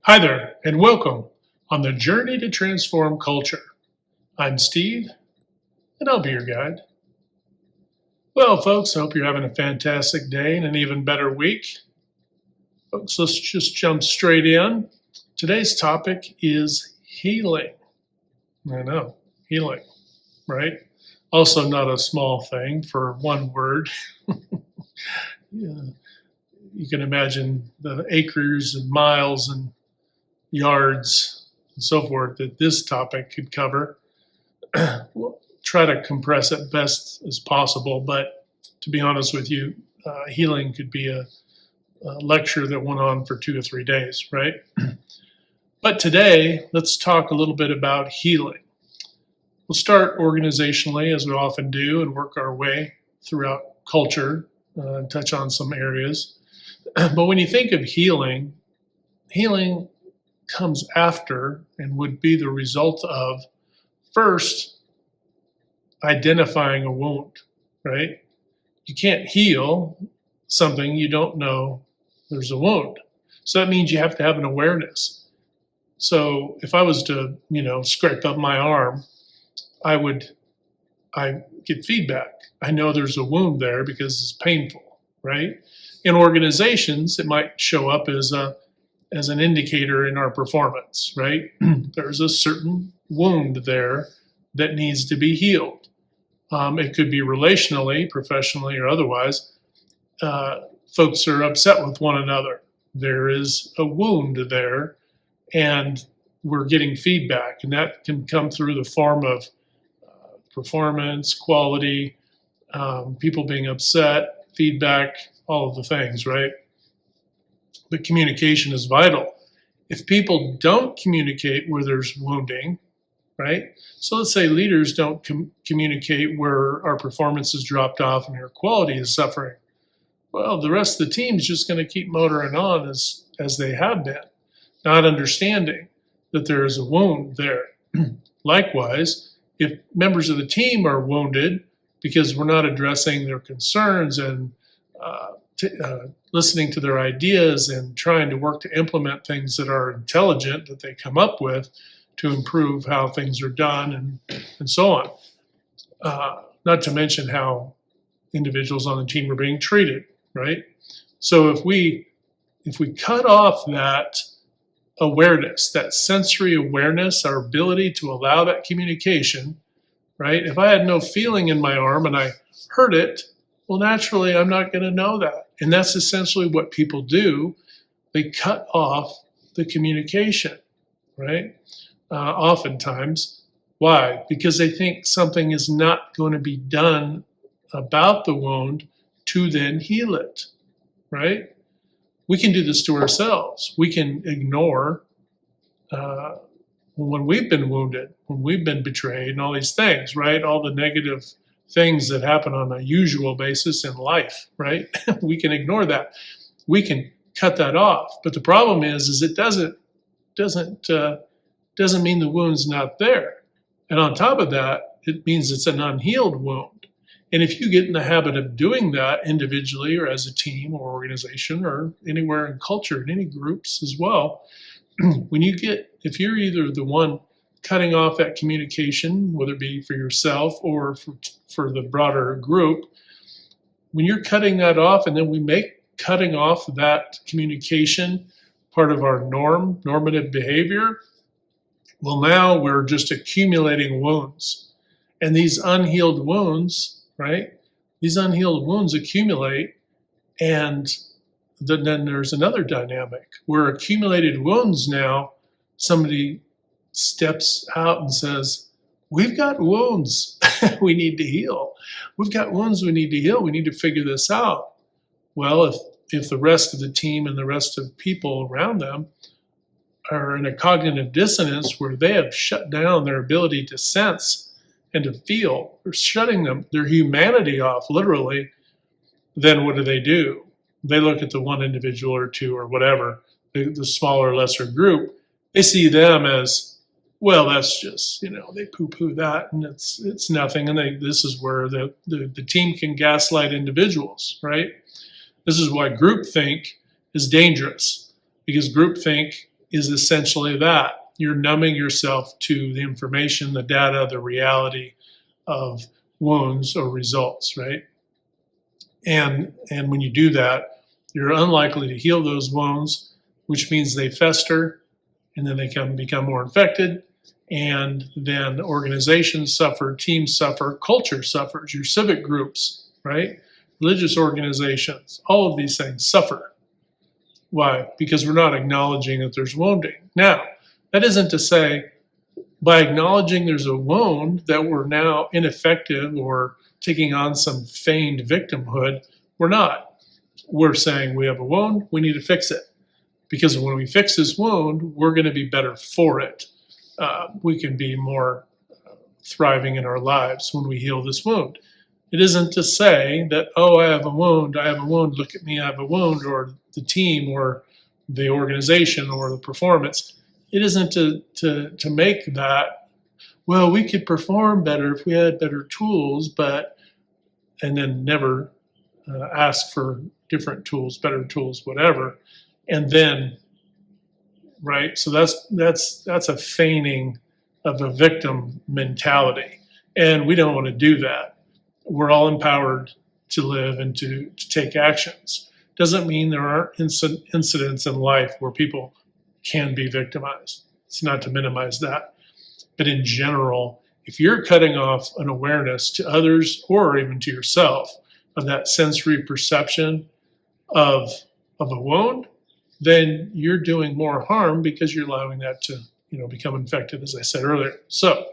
Hi there, and welcome on the journey to transform culture. I'm Steve, and I'll be your guide. Well, folks, I hope you're having a fantastic day and an even better week. Folks, let's just jump straight in. Today's topic is healing. I know, healing, right? Also, not a small thing for one word. Yeah, you can imagine the acres and miles and yards and so forth that this topic could cover. We'll try to compress it best as possible, but to be honest with you, healing could be a lecture that went on for 2 or 3 days, right? But today, let's talk a little bit about healing. We'll start organizationally, as we often do, and work our way throughout culture and touch on some areas. But when you think of healing, healing comes after and would be the result of first identifying a wound, right? You can't heal something you don't know there's a wound. So that means you have to have an awareness. So if I was to, scrape up my arm, I get feedback. I know there's a wound there because it's painful, right? In organizations, it might show up as an indicator in our performance, right? There's a certain wound there that needs to be healed. It could be relationally, professionally, or otherwise. Folks are upset with one another. There is a wound there, and we're getting feedback, and that can come through the form of performance, quality, people being upset, feedback, all of the things, right? But communication is vital. If people don't communicate where there's wounding, right? So let's say leaders don't communicate where our performance has dropped off and our quality is suffering. Well, the rest of the team's just going to keep motoring on as they have been, not understanding that there is a wound there. Likewise, if members of the team are wounded because we're not addressing their concerns and listening to their ideas and trying to work to implement things that are intelligent that they come up with to improve how things are done and so on. Not to mention how individuals on the team are being treated, right? So if we cut off that awareness, that sensory awareness, our ability to allow that communication, right? If I had no feeling in my arm and I hurt it, well, naturally, I'm not going to know that. And that's essentially what people do. They cut off the communication, right? Oftentimes. Why? Because they think something is not going to be done about the wound to then heal it, right? We can do this to ourselves. We can ignore when we've been wounded, when we've been betrayed, and all these things, right? All the negative things that happen on a usual basis in life, right? We can ignore that. We can cut that off. But the problem is it doesn't mean the wound's not there. And on top of that, it means it's an unhealed wound. And if you get in the habit of doing that individually or as a team or organization or anywhere in culture, in any groups as well, if you're either the one cutting off that communication, whether it be for yourself or for the broader group, when you're cutting that off and then we make cutting off that communication part of our normative behavior, well, now we're just accumulating wounds. And these unhealed wounds, right? These unhealed wounds accumulate, and then there's another dynamic where accumulated wounds now, somebody steps out and says, we've got wounds we need to heal. We've got wounds we need to heal. We need to figure this out. Well, if the rest of the team and the rest of people around them are in a cognitive dissonance where they have shut down their ability to sense and to feel, or shutting their humanity off, literally, then what do? They look at the one individual or two or whatever, the smaller, lesser group. They see them as, well, that's just, they poo-poo that and it's nothing. And this is where the team can gaslight individuals, right? This is why groupthink is dangerous, because groupthink is essentially that. You're numbing yourself to the information, the data, the reality of wounds or results, right? And when you do that, you're unlikely to heal those wounds, which means they fester, and then they can become more infected, and then organizations suffer, teams suffer, culture suffers, your civic groups, right? Religious organizations, all of these things suffer. Why? Because we're not acknowledging that there's wounding. Now, that isn't to say by acknowledging there's a wound that we're now ineffective or taking on some feigned victimhood. We're not. We're saying we have a wound, we need to fix it. Because when we fix this wound, we're going to be better for it. We can be more thriving in our lives when we heal this wound. It isn't to say that, oh, I have a wound, look at me, I have a wound, or the team, or the organization, or the performance. It isn't to make that, well, we could perform better if we had better tools, and then never ask for different tools, better tools, whatever. And then, right, so that's a feigning of a victim mentality. And we don't want to do that. We're all empowered to live and to take actions. Doesn't mean there aren't incidents in life where people can be victimized. It's not to minimize that. But in general, if you're cutting off an awareness to others or even to yourself of that sensory perception of a wound, then you're doing more harm because you're allowing that to, become infected, as I said earlier. So,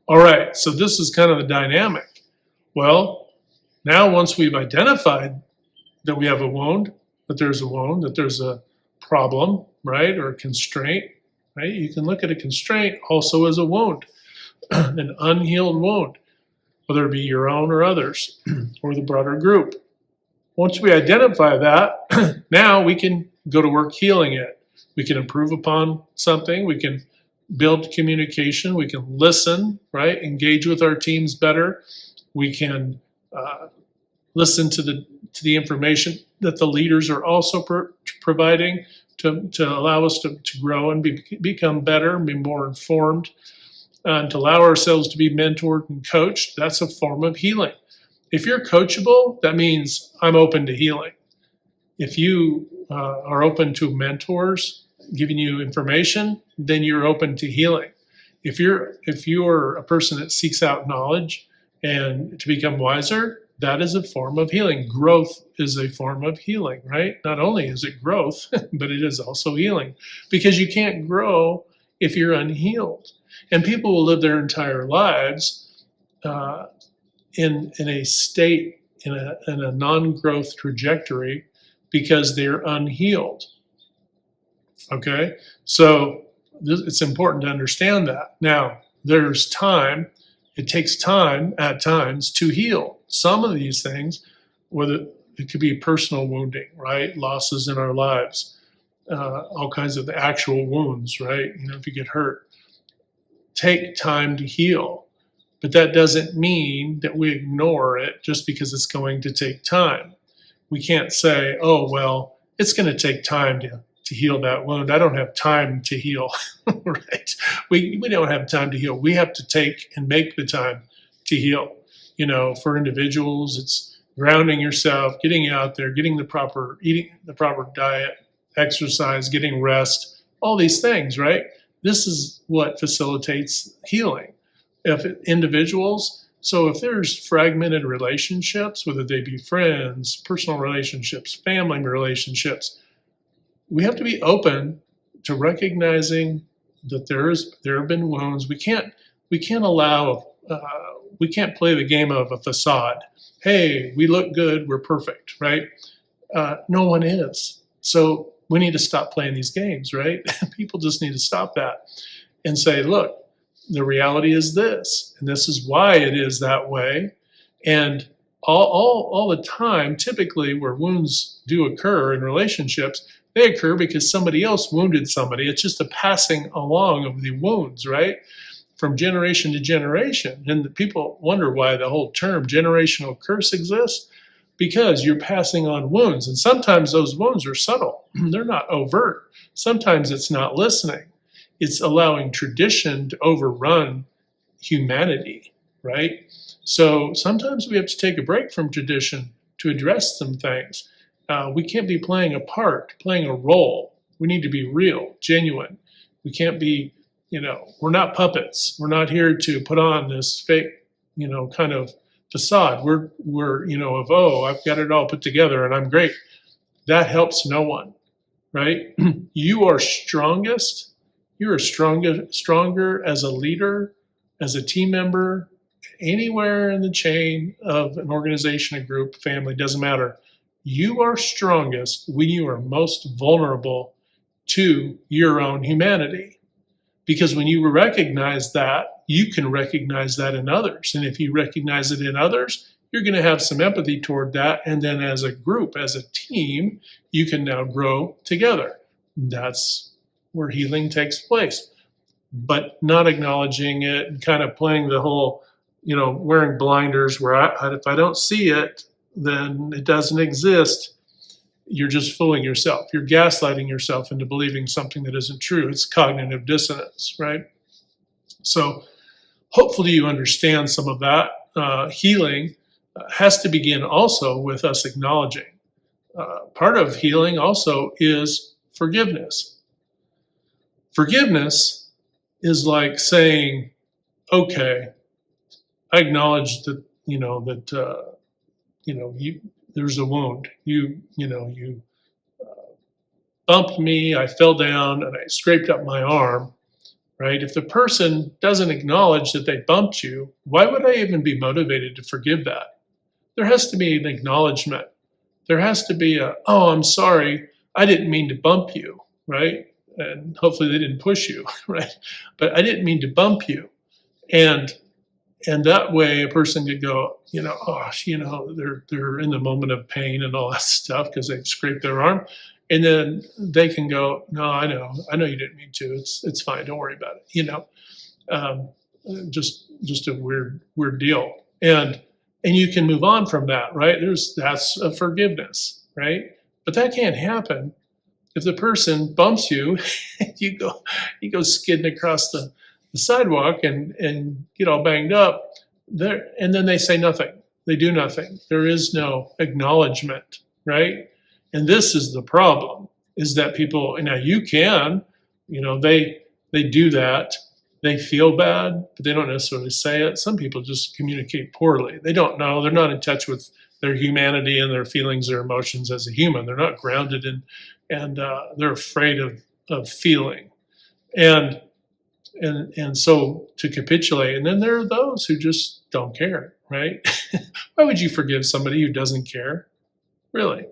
all right, so this is kind of the dynamic. Well, now once we've identified that we have a wound, that there's a problem, right, or a constraint, right? You can look at a constraint also as a wound, an unhealed wound, whether it be your own or others, or the broader group. Once we identify that, now we can go to work healing it. We can improve upon something. We can build communication. We can listen, right? Engage with our teams better. We can listen to the information that the leaders are also providing to allow us to grow and become better and be more informed, and to allow ourselves to be mentored and coached. That's a form of healing. If you're coachable, that means I'm open to healing. If you are open to mentors giving you information, then you're open to healing. If you're a person that seeks out knowledge and to become wiser, that is a form of healing. Growth is a form of healing, right? Not only is it growth, but it is also healing, because you can't grow if you're unhealed. And people will live their entire lives in a state, in a non-growth trajectory, because they're unhealed. Okay, so it's important to understand that. Now, there's time. It takes time at times to heal some of these things, whether it could be personal wounding, right? Losses in our lives, all kinds of actual wounds, right? If you get hurt, take time to heal. But that doesn't mean that we ignore it just because it's going to take time. We can't say, oh, well, it's going to take time to heal that wound. I don't have time to heal, right? We don't have time to heal. We have to take and make the time to heal. For individuals, it's grounding yourself, getting out there, eating the proper diet, exercise, getting rest, all these things, right? This is what facilitates healing. If there's fragmented relationships, whether they be friends, personal relationships, family relationships, we have to be open to recognizing that there have been wounds. We can't play the game of a facade. Hey, we look good, we're perfect, right? No one is. So we need to stop playing these games, right? People just need to stop that and say, look, the reality is this, and this is why it is that way. And all the time, typically where wounds do occur in relationships, they occur because somebody else wounded somebody. It's just a passing along of the wounds, right? From generation to generation. And the people wonder why the whole term generational curse exists. because you're passing on wounds. And sometimes those wounds are subtle, they're not overt. Sometimes it's not listening, it's allowing tradition to overrun humanity, right? So sometimes we have to take a break from tradition to address some things. We can't be playing a part, playing a role. We need to be real, genuine. We can't be, we're not puppets. We're not here to put on this fake, kind of facade. We're, oh, I've got it all put together and I'm great. That helps no one, right? You are strongest. You are stronger as a leader, as a team member, anywhere in the chain of an organization, a group, family, doesn't matter. You are strongest when you are most vulnerable to your own humanity. Because when you recognize that, you can recognize that in others. And if you recognize it in others, you're going to have some empathy toward that. And then as a group, as a team, you can now grow together. That's where healing takes place. But not acknowledging it and kind of playing the whole, wearing blinders where if I don't see it, then it doesn't exist. You're just fooling yourself. You're gaslighting yourself into believing something that isn't true. It's cognitive dissonance, right? So hopefully you understand some of that. Healing has to begin also with us acknowledging. Part of healing also is forgiveness. Forgiveness is like saying, okay, I acknowledge that, there's a wound. You bumped me, I fell down, and I scraped up my arm, right? If the person doesn't acknowledge that they bumped you, why would I even be motivated to forgive that? There has to be an acknowledgement. There has to be oh, I'm sorry, I didn't mean to bump you, right? And hopefully they didn't push you, right? But I didn't mean to bump you. And that way a person could go, they're in the moment of pain and all that stuff because they've scraped their arm. And then they can go, no, I know you didn't mean to. It's fine. Don't worry about it. Just a weird deal. And you can move on from that, right? That's a forgiveness, right? But that can't happen if the person bumps you, you go skidding across the sidewalk and get all banged up there, and then they say nothing. They do nothing. There is no acknowledgement, right? And this is the problem: is that people now you can, they do that. They feel bad, but they don't necessarily say it. Some people just communicate poorly. They don't know. They're not in touch with their humanity and their feelings, their emotions as a human. They're not grounded in, and they're afraid of feeling. And so to capitulate, and then there are those who just don't care, right? Why would you forgive somebody who doesn't care? Really?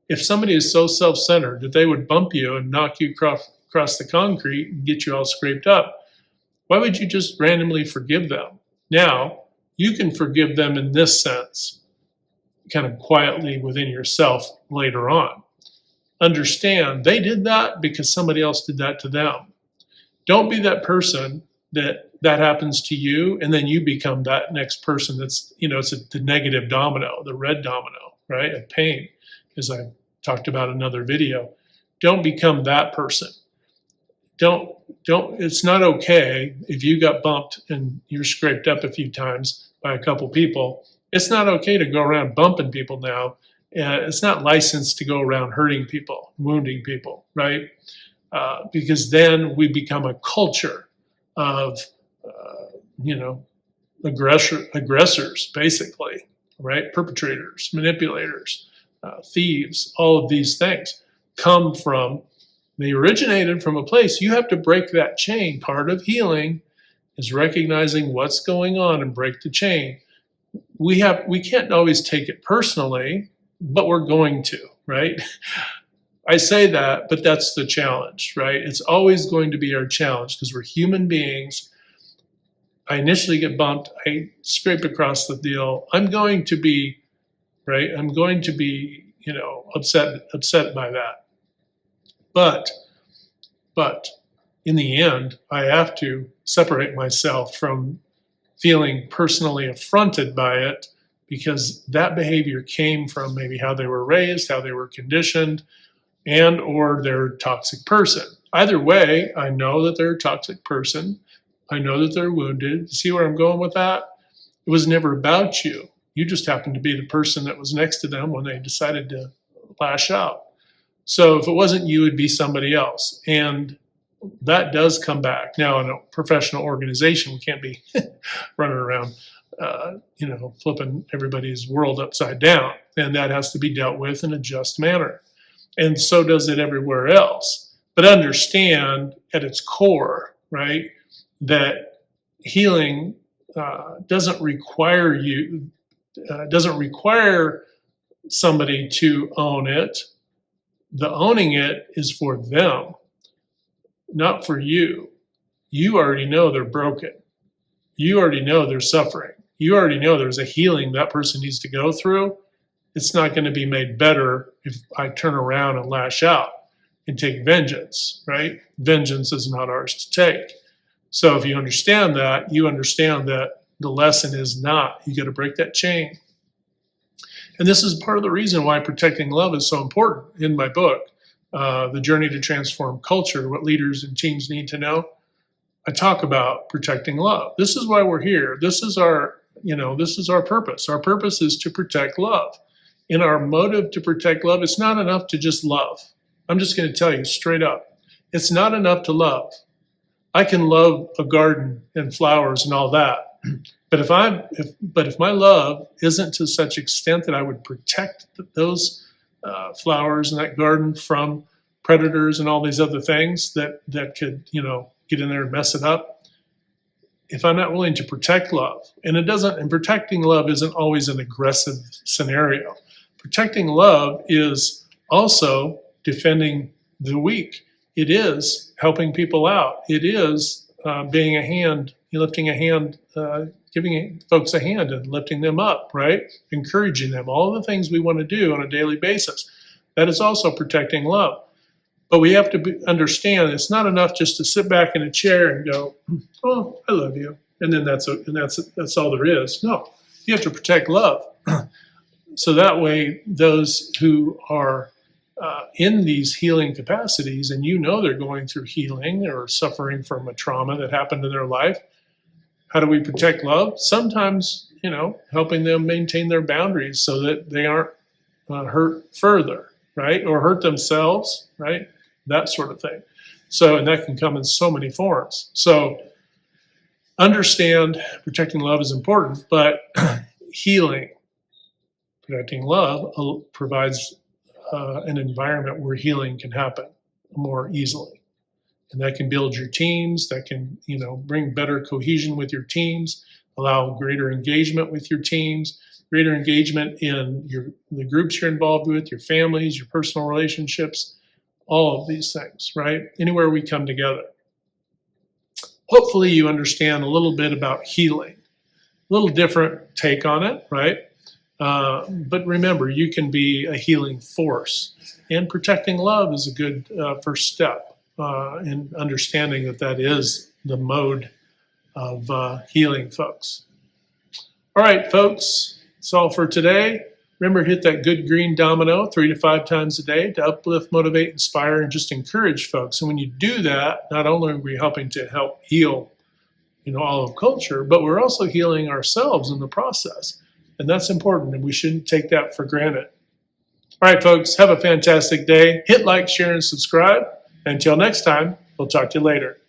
If somebody is so self-centered that they would bump you and knock you across the concrete and get you all scraped up, why would you just randomly forgive them? Now, you can forgive them in this sense, kind of quietly within yourself later on. Understand they did that because somebody else did that to them. Don't be that person that happens to you and then you become that next person that's, it's the negative domino, the red domino, right, of pain, as I talked about in another video. Don't become that person. Don't, it's not okay if you got bumped and you're scraped up a few times by a couple people. It's not okay to go around bumping people now. It's not licensed to go around hurting people, wounding people, right? Because then we become a culture of, aggressors, basically, right? Perpetrators, manipulators, thieves, all of these things they originated from a place. You have to break that chain. Part of healing is recognizing what's going on and break the chain. We can't always take it personally, but we're going to, right? I say that, but that's the challenge, right? It's always going to be our challenge because we're human beings. I initially get bumped. I scrape across the deal. I'm going to be, right? I'm going to be, upset by that. But in the end, I have to separate myself from feeling personally affronted by it because that behavior came from maybe how they were raised, how they were conditioned, and or they're a toxic person. Either way, I know that they're a toxic person. I know that they're wounded. See where I'm going with that? It was never about you. You just happened to be the person that was next to them when they decided to lash out. So if it wasn't you, it'd be somebody else. And that does come back. Now, in a professional organization, we can't be running around, flipping everybody's world upside down. And that has to be dealt with in a just manner. And so does it everywhere else. But understand at its core, right, that healing doesn't require somebody to own it. The owning it is for them, not for you. You already know they're broken. You already know they're suffering. You already know there's a healing that person needs to go through. It's not going to be made better if I turn around and lash out and take vengeance, right? Vengeance is not ours to take. So if you understand that, you understand that the lesson is not, you got to break that chain. And this is part of the reason why protecting love is so important in my book, The Journey to Transform Culture, What Leaders and Teams Need to Know. I talk about protecting love. This is why we're here. This is our purpose. Our purpose is to protect love. In our motive to protect love, it's not enough to just love. I'm just going to tell you straight up. It's not enough to love. I can love a garden and flowers and all that. But if my love isn't to such extent that I would protect those flowers and that garden from predators and all these other things that could, get in there and mess it up. If I'm not willing to protect love, and protecting love isn't always an aggressive scenario. Protecting love is also defending the weak. It is helping people out. It is being a hand, lifting a hand, giving folks a hand and lifting them up, right? Encouraging them, all the things we want to do on a daily basis. That is also protecting love. But we have to understand it's not enough just to sit back in a chair and go, "Oh, I love you," and then that's all there is. No, you have to protect love. So that way, those who are in these healing capacities, and they're going through healing or suffering from a trauma that happened in their life, how do we protect love? Sometimes, helping them maintain their boundaries so that they aren't hurt further, right? Or hurt themselves, right? That sort of thing. So, and that can come in so many forms. So understand protecting love is important, but protecting love provides an environment where healing can happen more easily. And that can build your teams, that can, bring better cohesion with your teams, allow greater engagement with your teams, greater engagement in the groups you're involved with, your families, your personal relationships, all of these things, right? Anywhere we come together. Hopefully you understand a little bit about healing. A little different take on it, right? But remember, you can be a healing force. And protecting love is a good first step in understanding that is the mode of healing, folks. All right, folks, that's all for today. Remember, hit that good green domino 3 to 5 times a day to uplift, motivate, inspire, and just encourage folks. And when you do that, not only are we helping to help heal, all of culture, but we're also healing ourselves in the process. And that's important, and we shouldn't take that for granted. All right, folks, have a fantastic day. Hit like, share, and subscribe. Until next time, we'll talk to you later.